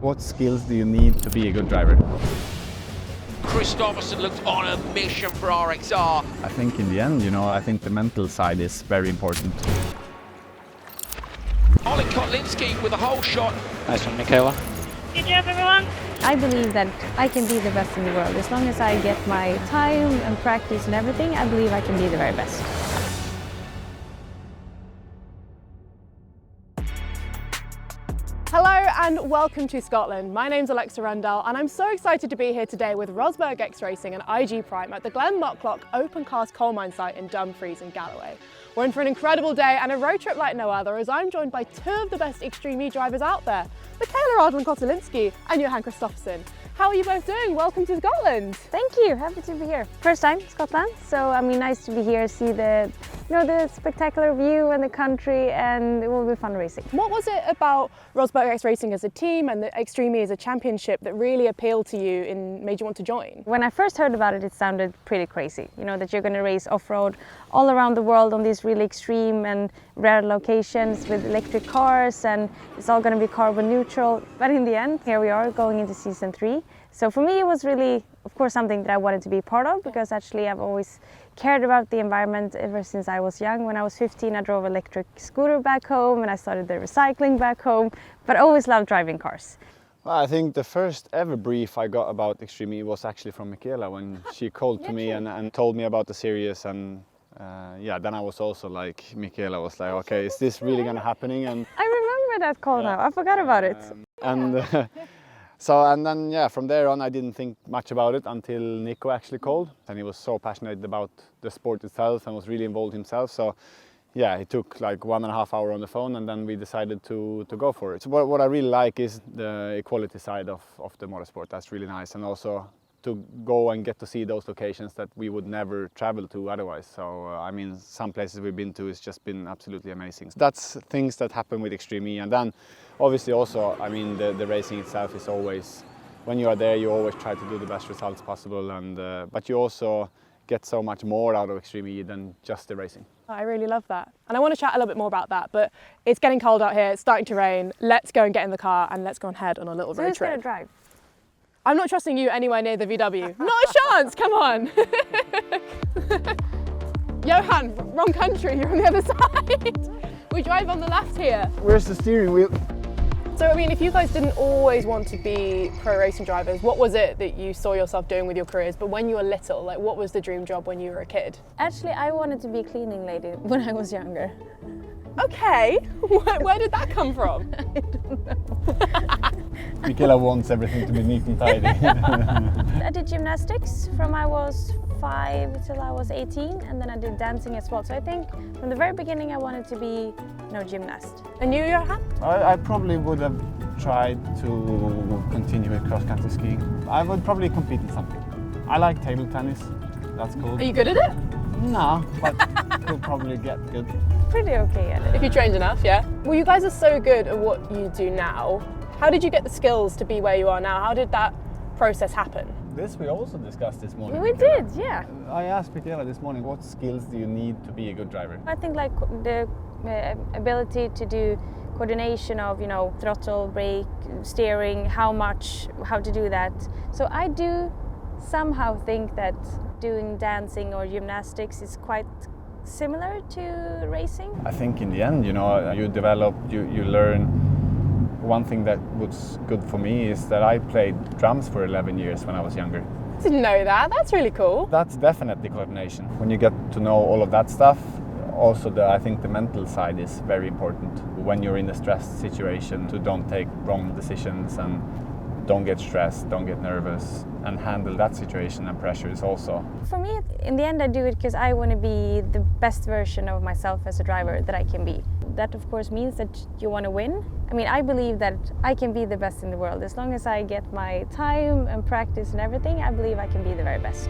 What skills do you need to be a good driver? Christopherson looked on a mission for RXR. I think in the end, I think the mental side is very important. Ollie Kotlinski with a whole shot. Nice one, Mikaela. Good job, everyone. I believe that I can be the best in the world. As long as I get my time and practice and everything, I believe I can be the very best. Hello and welcome to Scotland. My name's Alexa Randall and I'm so excited to be here today with Rosberg X Racing and IG Prime at the Glen Mucklock Open Cast Coal Mine site in Dumfries in Galloway. We're in for an incredible day and a road trip like no other, as I'm joined by two of the best Extreme E drivers out there, Mikaela Kotlinski and Johan Christopherson. How are you both doing? Welcome to Scotland. Thank you, happy to be here. First time Scotland, so nice to be here, see the spectacular view and the country, and it will be fun racing. What was it about Rosberg X Racing as a team and the Extreme E as a championship that really appealed to you and made you want to join? When I first heard about it, it sounded pretty crazy. That you're going to race off-road all around the world on these really extreme and rare locations with electric cars, and it's all going to be carbon neutral. But in the end, here we are going into season 3. So for me, it was really, of course, something that I wanted to be part of, because actually I've always cared about the environment ever since I was young. When I was 15, I drove electric scooter back home and I started the recycling back home, but I always loved driving cars. Well, I think the first ever brief I got about Extreme E was actually from Mikaela when she called to me and told me about the series, and then I was also like, Mikaela was like, okay, is this really gonna happening? And I remember that call now, I forgot about it. And then from there on I didn't think much about it until Nico actually called, and he was so passionate about the sport itself and was really involved himself. So yeah, it took like 1.5 hours on the phone, and then we decided to go for it. So what I really like is the equality side of the motorsport. That's really nice, and also to go and get to see those locations that we would never travel to otherwise. So I mean, some places we've been to, it's just been absolutely amazing. So that's things that happen with Extreme E. And then obviously also, I mean, the racing itself is always, when you are there, you always try to do the best results possible, and but you also get so much more out of Extreme E than just the racing. I really love that. And I want to chat a little bit more about that, but it's getting cold out here, it's starting to rain. Let's go and get in the car and let's go and head on a little road Who's trip. going to drive? I'm not trusting you anywhere near the VW. Not a chance, come on. Johan, wrong country, you're on the other side. We drive on the left here. Where's the steering wheel? So I mean, if you guys didn't always want to be pro racing drivers, what was it that you saw yourself doing with your careers? But when you were little, like what was the dream job when you were a kid? Actually, I wanted to be a cleaning lady when I was younger. Okay, where did that come from? I don't know. Mikaela wants everything to be neat and tidy. I did gymnastics from I was 5 till I was 18, and then I did dancing as well. So I think from the very beginning I wanted to be gymnast. And you, Johan? I probably would have tried to continue with cross-country skiing. I would probably compete in something. I like table tennis, that's cool. Are you good at it? No, but could probably get good. Pretty okay at it. If you trained enough, yeah. Well, you guys are so good at what you do now. How did you get the skills to be where you are now? How did that process happen? This we also discussed this morning. We did, yeah. I asked Mikaela this morning, what skills do you need to be a good driver? I think like the ability to do coordination of, throttle, brake, steering, how to do that. So I do somehow think that doing dancing or gymnastics is quite similar to racing. I think in the end, you develop, you learn. One thing that was good for me is that I played drums for 11 years when I was younger. Didn't know that, that's really cool. That's definitely coordination. When you get to know all of that stuff, also I think the mental side is very important. When you're in a stressed situation, to don't take wrong decisions and don't get stressed, don't get nervous, and handle that situation and pressure is also. For me, in the end, I do it because I want to be the best version of myself as a driver that I can be. That of course means that you want to win. I mean, I believe that I can be the best in the world. As long as I get my time and practice and everything, I believe I can be the very best.